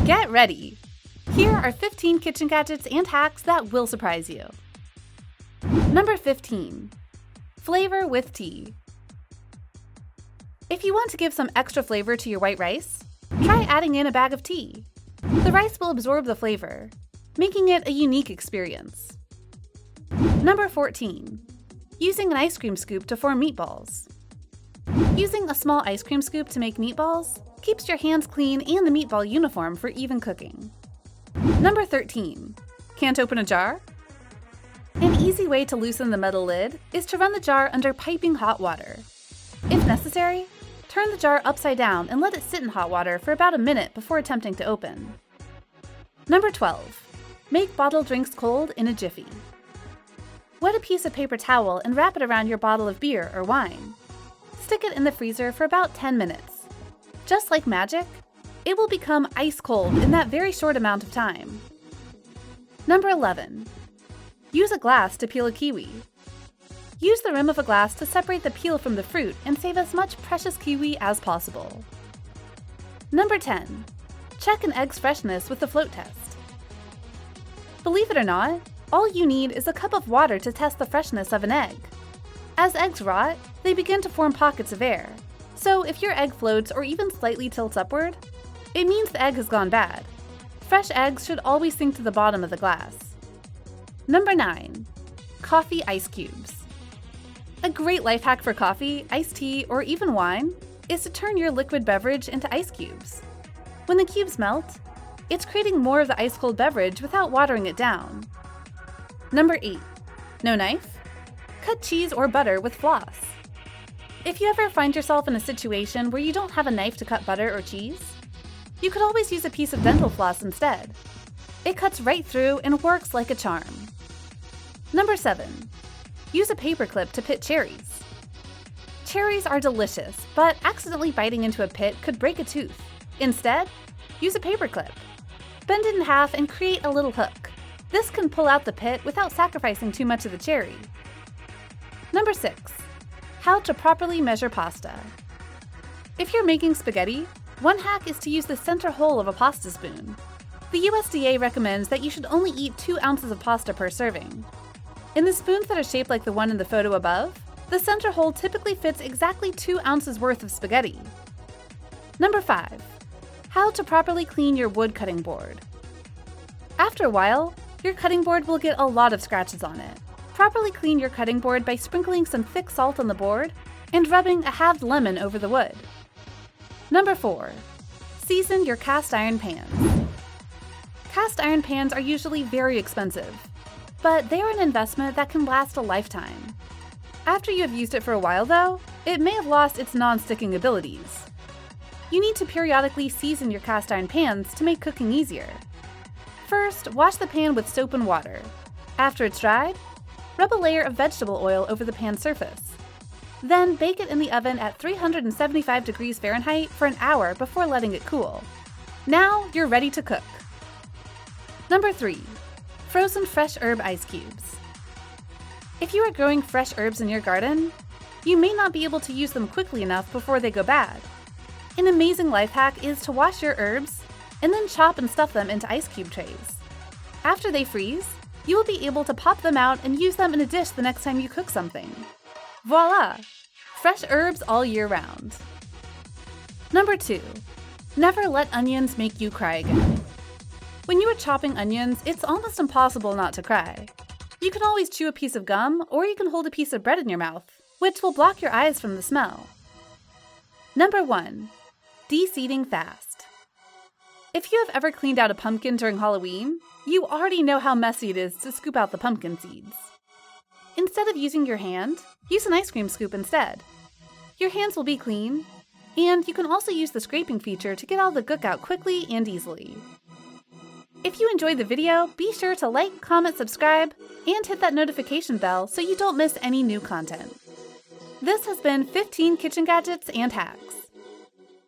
Get ready! Here are 15 kitchen gadgets and hacks that will surprise you. Number 15. Flavor with tea. If you want to give some extra flavor to your white rice, try adding in a bag of tea. The rice will absorb the flavor, making it a unique experience. Number 14. Using an ice cream scoop to form meatballs. Using a small ice cream scoop to make meatballs keeps your hands clean and the meatball uniform for even cooking. Number 13. Can't open a jar? An easy way to loosen the metal lid is to run the jar under piping hot water. If necessary, turn the jar upside down and let it sit in hot water for about a minute before attempting to open. Number 12. Make bottled drinks cold in a jiffy. Wet a piece of paper towel and wrap it around your bottle of beer or wine. Stick it in the freezer for about 10 minutes. Just like magic, it will become ice cold in that very short amount of time. Number 11. Use a glass to peel a kiwi. Use the rim of a glass to separate the peel from the fruit and save as much precious kiwi as possible. Number 10. Check an egg's freshness with the float test. Believe it or not, all you need is a cup of water to test the freshness of an egg. As eggs rot, they begin to form pockets of air. So if your egg floats or even slightly tilts upward, it means the egg has gone bad. Fresh eggs should always sink to the bottom of the glass. Number 9. Coffee ice cubes. A great life hack for coffee, iced tea, or even wine is to turn your liquid beverage into ice cubes. When the cubes melt, it's creating more of the ice-cold beverage without watering it down. Number 8. No knife? Cut cheese or butter with floss. If you ever find yourself in a situation where you don't have a knife to cut butter or cheese, you could always use a piece of dental floss instead. It cuts right through and works like a charm. Number 7. Use a paperclip to pit cherries. Cherries are delicious, but accidentally biting into a pit could break a tooth. Instead, use a paperclip. Bend it in half and create a little hook. This can pull out the pit without sacrificing too much of the cherry. Number 6. How to properly measure pasta. If you're making spaghetti, one hack is to use the center hole of a pasta spoon. The USDA recommends that you should only eat 2 ounces of pasta per serving. In the spoons that are shaped like the one in the photo above, the center hole typically fits exactly 2 ounces worth of spaghetti. Number 5. How to properly clean your wood cutting board. After a while, your cutting board will get a lot of scratches on it. Properly clean your cutting board by sprinkling some thick salt on the board and rubbing a halved lemon over the wood. Number 4. Season your cast iron pans. Cast iron pans are usually very expensive, but they are an investment that can last a lifetime. After you have used it for a while though, it may have lost its non-sticking abilities. You need to periodically season your cast iron pans to make cooking easier. First, wash the pan with soap and water. After it's dried, rub a layer of vegetable oil over the pan surface. Then bake it in the oven at 375 degrees Fahrenheit for an hour before letting it cool. Now you're ready to cook. Number 3. Frozen fresh herb ice cubes. If you are growing fresh herbs in your garden, you may not be able to use them quickly enough before they go bad. An amazing life hack is to wash your herbs and then chop and stuff them into ice cube trays. After they freeze, you will be able to pop them out and use them in a dish the next time you cook something. Voila! Fresh herbs all year round. Number 2. Never let onions make you cry again. When you are chopping onions, it's almost impossible not to cry. You can always chew a piece of gum, or you can hold a piece of bread in your mouth, which will block your eyes from the smell. Number 1. De-seeding fast. If you have ever cleaned out a pumpkin during Halloween, you already know how messy it is to scoop out the pumpkin seeds. Instead of using your hand, use an ice cream scoop instead. Your hands will be clean, and you can also use the scraping feature to get all the gook out quickly and easily. If you enjoyed the video, be sure to like, comment, subscribe, and hit that notification bell so you don't miss any new content. This has been 15 kitchen gadgets and hacks.